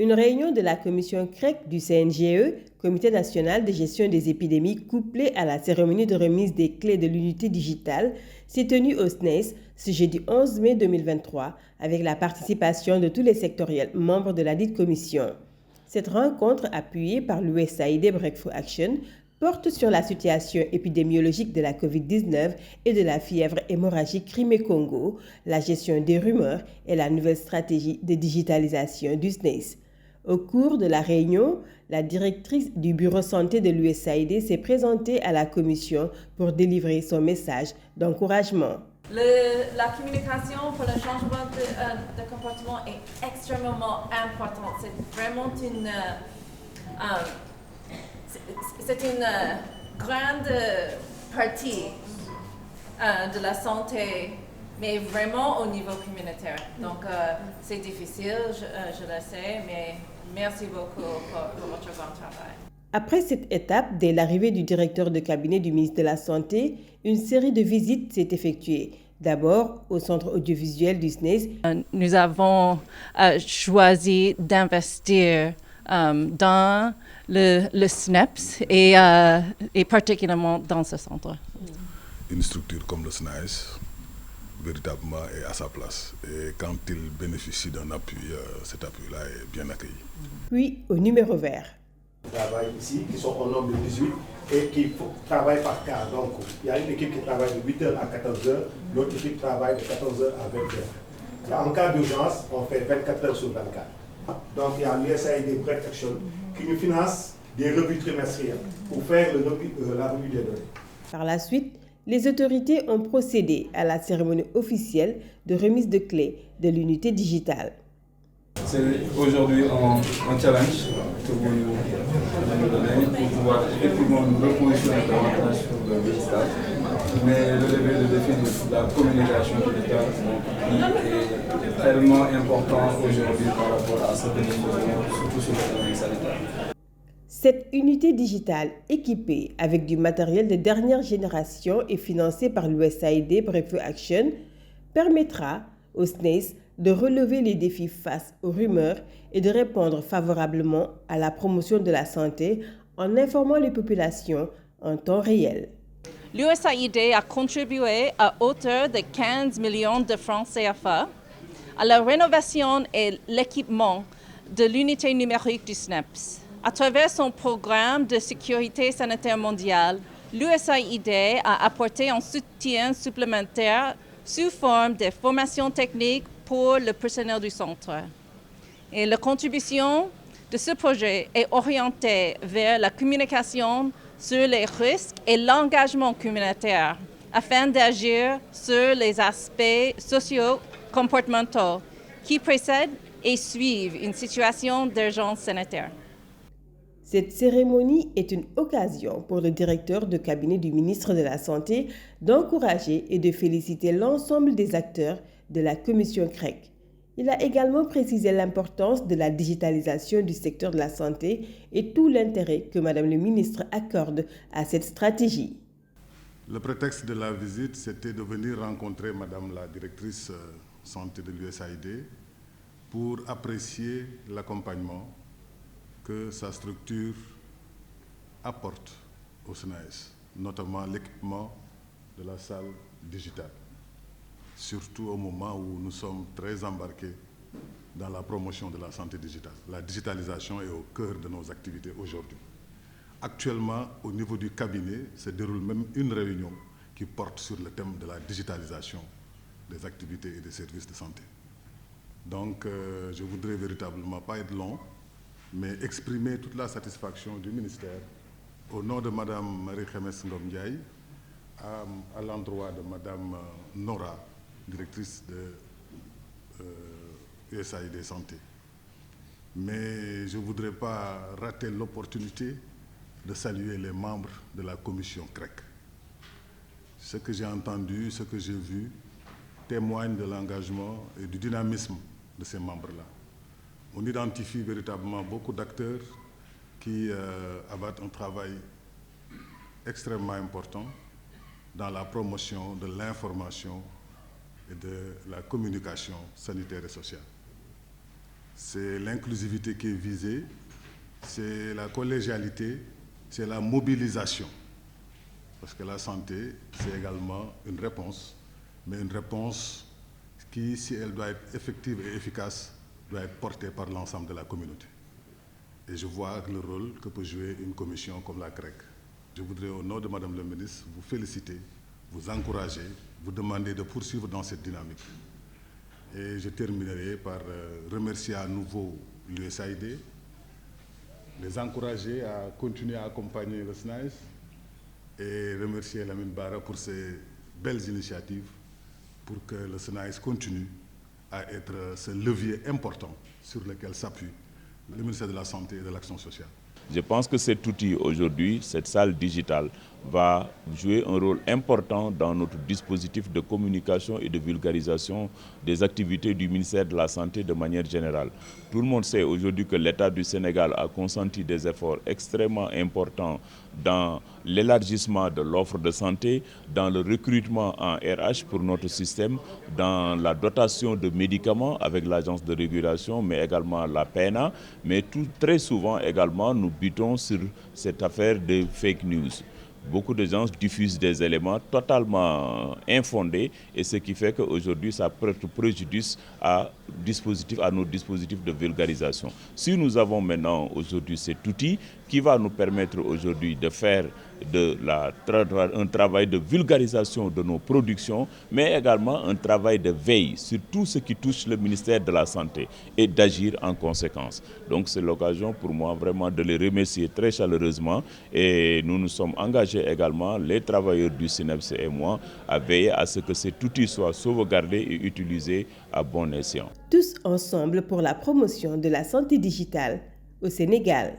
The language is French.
Une réunion de la commission CREC du CNGE, Comité national de gestion des épidémies, couplée à la cérémonie de remise des clés de l'unité digitale, s'est tenue au SNES ce jeudi 11 mai 2023 avec la participation de tous les sectoriels membres de la dite commission. Cette rencontre, appuyée par l'USAID Breakthrough Action, porte sur la situation épidémiologique de la COVID-19 et de la fièvre hémorragique Crimée-Congo, la gestion des rumeurs et la nouvelle stratégie de digitalisation du SNES. Au cours de la réunion, la directrice du bureau santé de l'USAID s'est présentée à la commission pour délivrer son message d'encouragement. La communication pour le changement de comportement est extrêmement importante. C'est vraiment une grande partie de la santé, mais vraiment au niveau communautaire. Donc c'est difficile, je le sais, mais merci beaucoup pour votre bon travail. Après cette étape, dès l'arrivée du directeur de cabinet du ministre de la Santé, une série de visites s'est effectuée. D'abord, au centre audiovisuel du SNES. Nous avons choisi d'investir dans le SNEPS et particulièrement dans ce centre. Une structure comme le SNES, véritablement, est à sa place. Et quand il bénéficie d'un appui, cet appui-là est bien accueilli. Puis, au numéro vert. Travaillent ici, qui sont au nombre de 18 et qui travaillent par quart. Donc, il y a une équipe qui travaille de 8h à 14h, l'autre équipe travaille de 14h à 20h. En cas d'urgence, on fait 24 heures sur 24. Donc, il y a l'USAID Breakthrough Action qui nous finance des revues trimestrielles pour faire la revue des données. Par la suite, les autorités ont procédé à la cérémonie officielle de remise de clés de l'unité digitale. C'est aujourd'hui un challenge que vous nous donnez pour pouvoir effectivement nous repositionner davantage sur le digital, mais relever le défi de la communication digitale qui est tellement important aujourd'hui par rapport à cette décision, surtout sur le domaine sanitaire. Cette unité digitale équipée avec du matériel de dernière génération et financée par l'USAID Breakthrough Action permettra au SNES de relever les défis face aux rumeurs et de répondre favorablement à la promotion de la santé en informant les populations en temps réel. L'USAID a contribué à hauteur de 15 millions de francs CFA à la rénovation et l'équipement de l'unité numérique du SNEPS. À travers son programme de sécurité sanitaire mondiale, l'USAID a apporté un soutien supplémentaire sous forme de formation technique pour le personnel du centre. Et la contribution de ce projet est orientée vers la communication sur les risques et l'engagement communautaire afin d'agir sur les aspects socio-comportementaux qui précèdent et suivent une situation d'urgence sanitaire. Cette cérémonie est une occasion pour le directeur de cabinet du ministre de la Santé d'encourager et de féliciter l'ensemble des acteurs de la commission CREC. Il a également précisé l'importance de la digitalisation du secteur de la santé et tout l'intérêt que Madame le ministre accorde à cette stratégie. Le prétexte de la visite, c'était de venir rencontrer Madame la directrice santé de l'USAID pour apprécier l'accompagnement que sa structure apporte au SNES, notamment l'équipement de la salle digitale, surtout au moment où nous sommes très embarqués dans la promotion de la santé digitale. La digitalisation est au cœur de nos activités aujourd'hui. Actuellement, au niveau du cabinet, se déroule même une réunion qui porte sur le thème de la digitalisation des activités et des services de santé. Donc, je voudrais véritablement pas être long, mais exprimer toute la satisfaction du ministère au nom de Madame Marie-Khemesse Ngom Ndiaye, à l'endroit de Madame Nora, directrice de USAID Santé. Mais je ne voudrais pas rater l'opportunité de saluer les membres de la commission CREC. Ce que j'ai entendu, ce que j'ai vu, témoigne de l'engagement et du dynamisme de ces membres-là. On identifie véritablement beaucoup d'acteurs qui abattent un travail extrêmement important dans la promotion de l'information et de la communication sanitaire et sociale. c'est l'inclusivité qui est visée, c'est la collégialité, c'est la mobilisation. Parce que la santé, c'est également une réponse, mais une réponse qui, si elle doit être effective et efficace, doit être portée par l'ensemble de la communauté. Et je vois le rôle que peut jouer une commission comme la CREC. Je voudrais, au nom de Madame le ministre, vous féliciter, vous encourager, vous demander de poursuivre dans cette dynamique. Et je terminerai par remercier à nouveau l'USAID, les encourager à continuer à accompagner le SNICE et remercier Lamine Bara pour ses belles initiatives pour que le SNICE continue à être ce levier important sur lequel s'appuie le ministère de la Santé et de l'Action sociale. Je pense que cet outil aujourd'hui, cette salle digitale, va jouer un rôle important dans notre dispositif de communication et de vulgarisation des activités du ministère de la Santé de manière générale. Tout le monde sait aujourd'hui que l'État du Sénégal a consenti des efforts extrêmement importants dans l'élargissement de l'offre de santé, dans le recrutement en RH pour notre système, dans la dotation de médicaments avec l'agence de régulation, mais également la PNA. Mais très souvent également, nous butons sur cette affaire de fake news. Beaucoup de gens diffusent des éléments totalement infondés et ce qui fait qu'aujourd'hui ça porte préjudice à nos dispositifs de vulgarisation. Si nous avons maintenant aujourd'hui cet outil qui va nous permettre aujourd'hui de faire un travail de vulgarisation de nos productions, mais également un travail de veille sur tout ce qui touche le ministère de la Santé et d'agir en conséquence. Donc c'est l'occasion pour moi vraiment de les remercier très chaleureusement et nous nous sommes engagés également, les travailleurs du SNEIPS et moi, à veiller à ce que cet outil soit sauvegardé et utilisé à bon escient. Tous ensemble pour la promotion de la santé digitale au Sénégal.